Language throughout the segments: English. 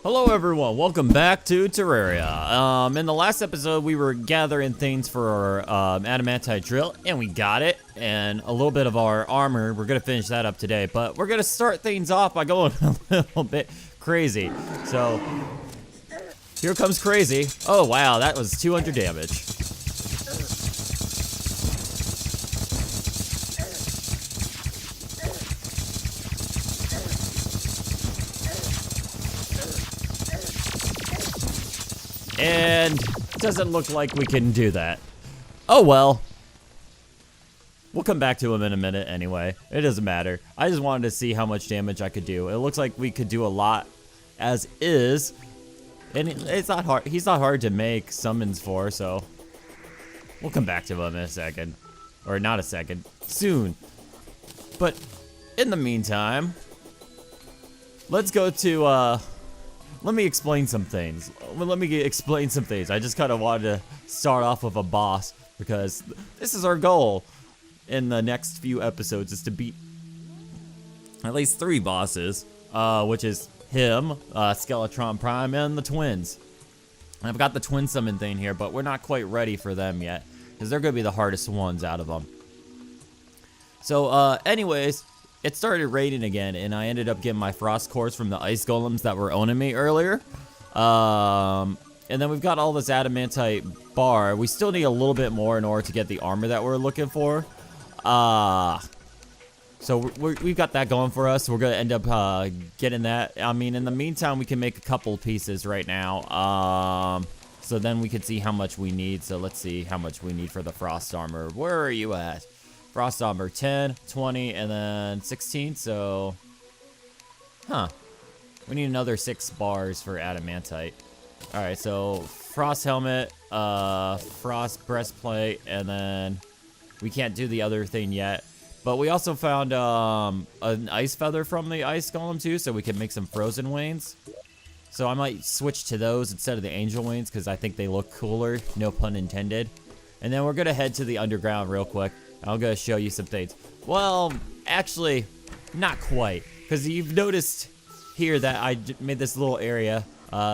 Hello everyone, welcome back to Terraria. In the last episode we were gathering things for our adamantite drill, and we got it, and a little bit of our armor. We're gonna finish that up today, but we're gonna start things off by going a little bit crazy. So, here comes crazy. Oh wow, that was 200 damage. And doesn't look like we can do that. Oh well. We'll come back to him in a minute anyway. It doesn't matter. I just wanted to see how much damage I could do. It looks like we could do a lot as is. And it's not hard. He's not hard to make summons for, so we'll come back to him in a second. Or not a second. Soon. But in the meantime, let's go to let me explain some things. I just kind of wanted to start off with a boss because this is our goal in the next few episodes, is to beat at least 3 bosses, which is him, Skeletron Prime, and the twins. And I've got the twin summon thing here, but we're not quite ready for them yet because they're going to be the hardest ones out of them. So anyways, it started raining again, and I ended up getting my frost cores from the ice golems that were owning me earlier. And then we've got all this adamantite bar. We still need a little bit more in order to get the armor that we're looking for. So we've got that going for us. We're going to end up getting that. I mean, in the meantime, we can make a couple pieces right now. So then we can see how much we need. So let's see how much we need for the frost armor. Where are you at? Frost armor 10, 20, and then 16, so... We need another 6 bars for adamantite. Alright, so frost helmet, frost breastplate, and then we can't do the other thing yet. But we also found an ice feather from the ice golem too, so we can make some frozen wings. So I might switch to those instead of the angel wings because I think they look cooler, no pun intended. And then we're gonna head to the underground real quick. I'm gonna show you some things. Well, actually, not quite, because you've noticed here that I made this little area.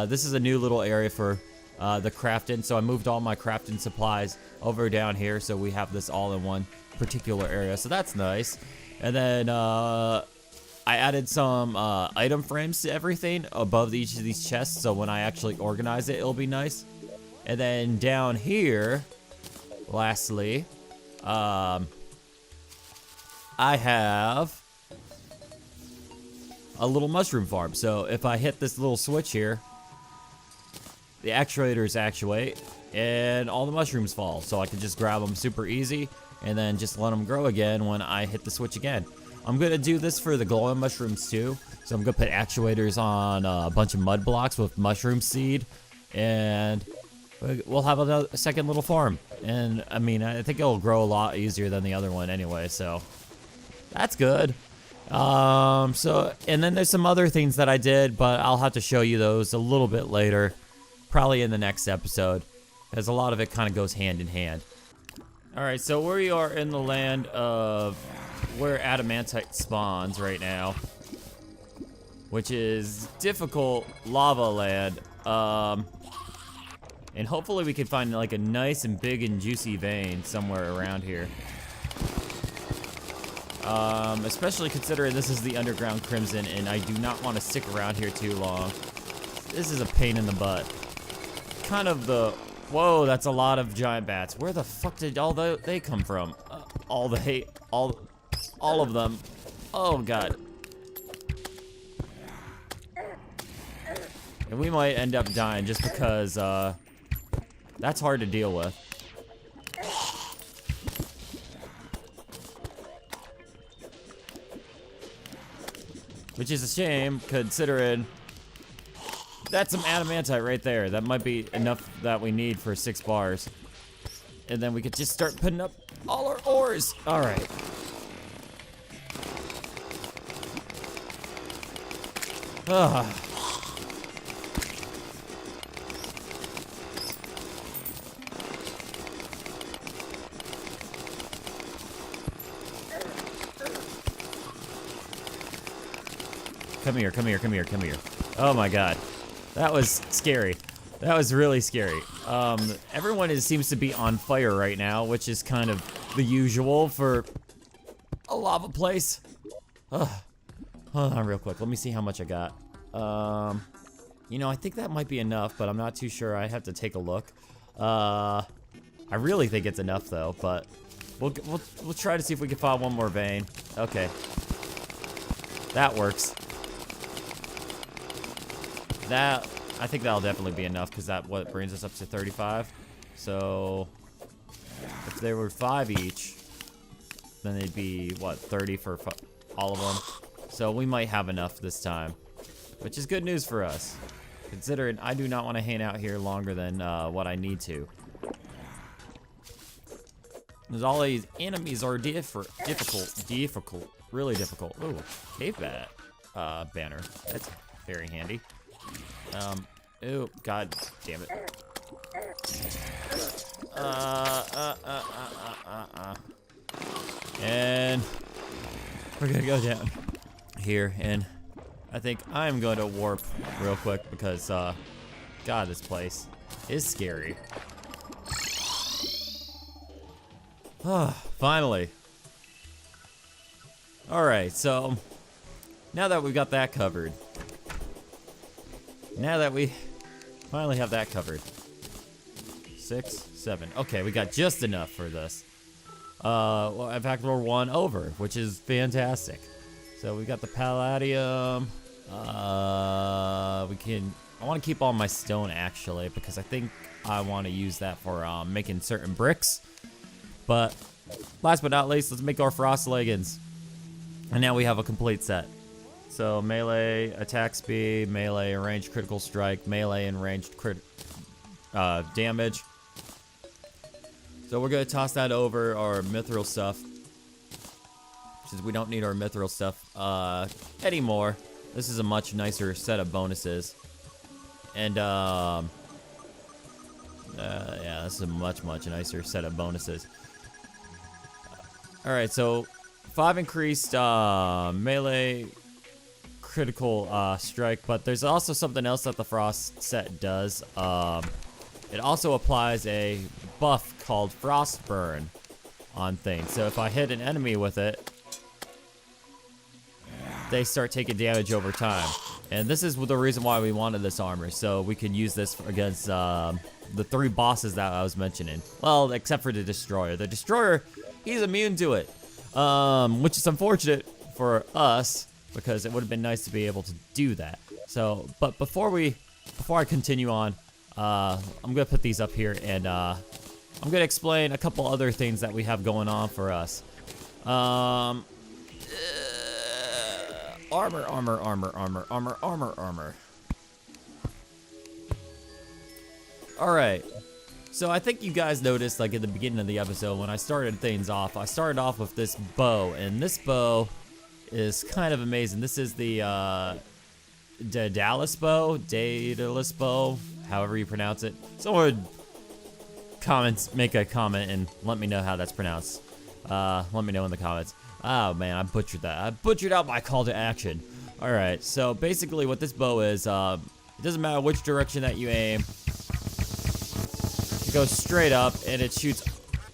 This is a new little area for the crafting, so I moved all my crafting supplies over down here, so we have this all in one particular area, so that's nice. And then I added some item frames to everything above each of these chests, so when I actually organize it, it'll be nice. And then down here, lastly, I have a little mushroom farm. So if I hit this little switch here, the actuators actuate and all the mushrooms fall. So I can just grab them super easy and then just let them grow again when I hit the switch again. I'm going to do this for the glowing mushrooms too. So I'm going to put actuators on a bunch of mud blocks with mushroom seed, and we'll have a second little farm. And I mean, I think it'll grow a lot easier than the other one anyway, so that's good. And then there's some other things that I did, but I'll have to show you those a little bit later, probably in the next episode, because a lot of it kind of goes hand in hand. Alright, so we are in the land of where adamantite spawns right now, which is difficult lava land. And hopefully we can find like a nice and big and juicy vein somewhere around here. Especially considering this is the underground crimson and I do not want to stick around here too long. This is a pain in the butt. Kind of the... Whoa, that's a lot of giant bats. Where the fuck did all they come from? All of them. Oh god. And we might end up dying just because, that's hard to deal with. Which is a shame, considering that's some adamantite right there. That might be enough that we need for 6 bars. And then we could just start putting up all our ores. Alright. Ugh. Come here, come here, come here, come here. Oh my god. That was scary. That was really scary. Everyone seems to be on fire right now, which is kind of the usual for a lava place. Ugh. Hold on real quick. Let me see how much I got. You know, I think that might be enough, but I'm not too sure. I have to take a look. I really think it's enough though, but we'll try to see if we can find one more vein. Okay. That works. That, I think that'll definitely be enough because that what brings us up to 35. So if there were 5 each, then they'd be what, 30 for all of them. So we might have enough this time, which is good news for us, considering I do not want to hang out here longer than what I need to. Because all these enemies are difficult, really difficult. Ooh, cave bat banner. That's very handy. Ooh, god damn it. And we're gonna go down here, and I think I'm going to warp real quick because, God, this place is scary. Finally. Alright, so now that we've got that covered, now that we finally have that covered, 6, 7. Okay, we got just enough for this. Well, in fact, we're 1 over, which is fantastic. So we got the palladium. I want to keep all my stone actually, because I think I want to use that for making certain bricks. But last but not least, let's make our frost leggings. And now we have a complete set. So melee attack speed, melee and ranged critical strike, melee and ranged damage. So we're gonna toss that over our mithril stuff, since we don't need our mithril stuff anymore. This is a much nicer set of bonuses. And yeah, this is a much nicer set of bonuses. Alright, so 5 increased melee critical strike, but there's also something else that the frost set does. It also applies a buff called frost burn on things. So if I hit an enemy with it, they start taking damage over time. And this is the reason why we wanted this armor, so we can use this against the 3 bosses that I was mentioning. Well, except for the Destroyer. The Destroyer, he's immune to it, which is unfortunate for us, because it would have been nice to be able to do that. So, but before I continue on, I'm gonna put these up here, and I'm gonna explain a couple other things that we have going on for us. Armor. Alright, so I think you guys noticed, like, at the beginning of the episode, when I started things off, I started off with this bow, and this bow is kind of amazing. This is the Daedalus bow, however you pronounce it. Someone make a comment and let me know how that's pronounced. Let me know in the comments. Oh man, I butchered that. I butchered out my call to action. Alright, so basically what this bow is, it doesn't matter which direction that you aim. It goes straight up and it shoots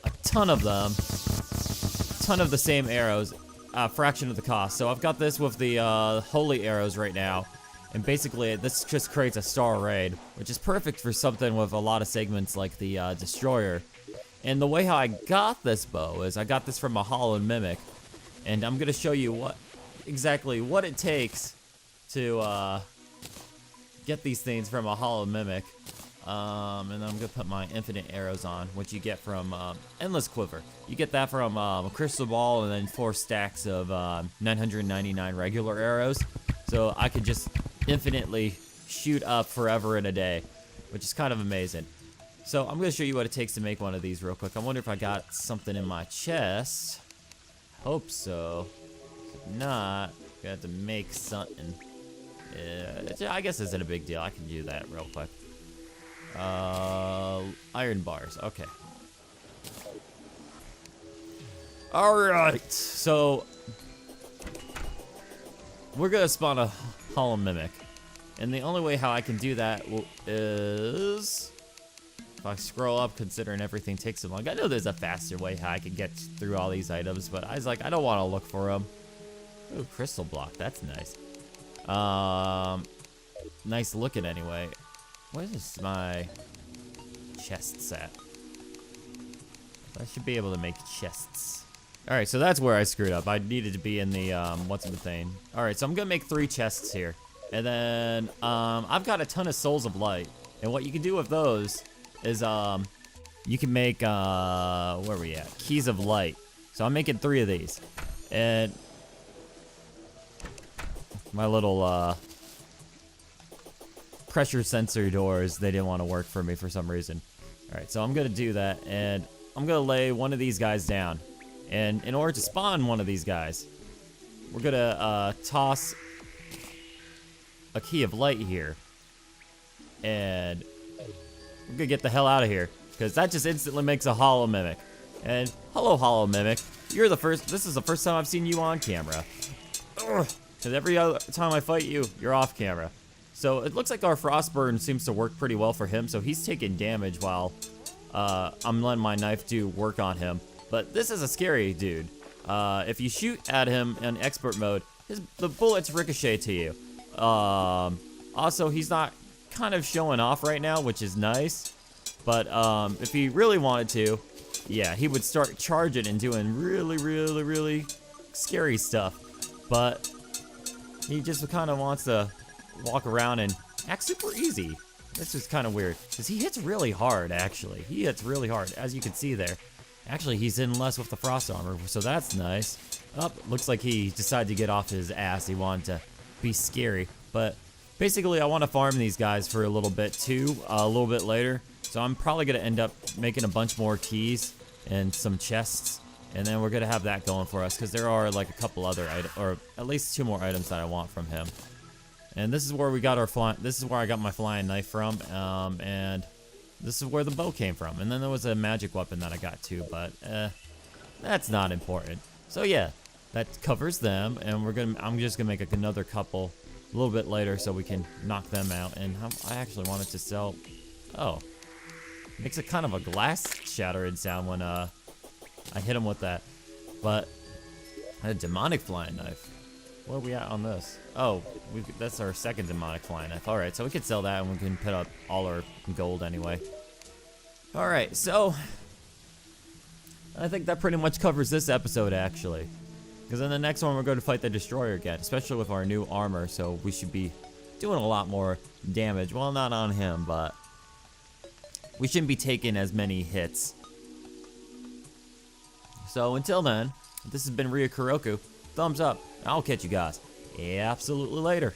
a ton of them. A ton of the same arrows, a fraction of the cost. So I've got this with the holy arrows right now. And basically this just creates a star raid, which is perfect for something with a lot of segments like the Destroyer. And the way how I got this bow is I got this from a Hallow Mimic. And I'm gonna show you exactly what it takes to get these things from a Hallow Mimic. And then I'm gonna put my infinite arrows on, which you get from Endless Quiver. You get that from a crystal ball and then 4 stacks of 999 regular arrows. So I could just infinitely shoot up forever in a day, which is kind of amazing. So I'm gonna show you what it takes to make one of these real quick. I wonder if I got something in my chest. Hope so. If not, gonna have to make something. I guess it's not a big deal. I can do that real quick. Iron bars. Okay. All right. So we're gonna spawn a Hallow Mimic, And the only way how I can do that is if I scroll up, considering everything takes so long. I know there's a faster way how I can get through all these items, but I was like, I don't want to look for them. Ooh, crystal block. That's nice. Nice looking anyway. Where is my chests at? I should be able to make chests. All right, so that's where I screwed up. I needed to be in the, what's the thing? All right, so I'm gonna make 3 chests here. And then, I've got a ton of souls of light. And what you can do with those is, you can make, where are we at? Keys of light. So I'm making 3 of these. And my little, pressure sensor doors, they didn't want to work for me for some reason. All right, so I'm gonna do that, and I'm gonna lay one of these guys down. And in order to spawn one of these guys, we're gonna toss a key of light here. And we're gonna get the hell out of here, because that just instantly makes a Hallow Mimic. And hello, Hallow Mimic. You're the first, this is the first time I've seen you on camera. Because every other time I fight you, you're off camera. So it looks like our Frostburn seems to work pretty well for him, so he's taking damage while I'm letting my knife do work on him. But this is a scary dude. If you shoot at him in expert mode, the bullets ricochet to you. Also, he's not kind of showing off right now, which is nice. But if he really wanted to, yeah, he would start charging and doing really, really, really scary stuff. But he just kind of wants to walk around and act super easy. This is kind of weird, because he hits really hard, actually. He hits really hard, as you can see there. Actually, he's in less with the frost armor, so that's nice. Oh, looks like he decided to get off his ass. He wanted to be scary. But basically, I want to farm these guys for a little bit, too, a little bit later. So I'm probably going to end up making a bunch more keys and some chests. And then we're going to have that going for us, because there are like a couple other items, or at least 2 more items that I want from him. And this is where we got our this is where I got my flying knife from, and this is where the bow came from. And then there was a magic weapon that I got too, but that's not important. So yeah, that covers them, and I'm just gonna make another couple a little bit later so we can knock them out. And I actually wanted to sell. Oh, makes a kind of a glass shattering sound when I hit him with that. But a demonic flying knife. Where are we at on this? Oh, that's our second demonic flying knife. All right, so we could sell that and we can put up all our gold anyway. All right, so I think that pretty much covers this episode, actually. Because in the next one, we're going to fight the Destroyer again, especially with our new armor, so we should be doing a lot more damage. Well, not on him, but we shouldn't be taking as many hits. So until then, this has been Ryukiroku. Thumbs up. I'll catch you guys absolutely later.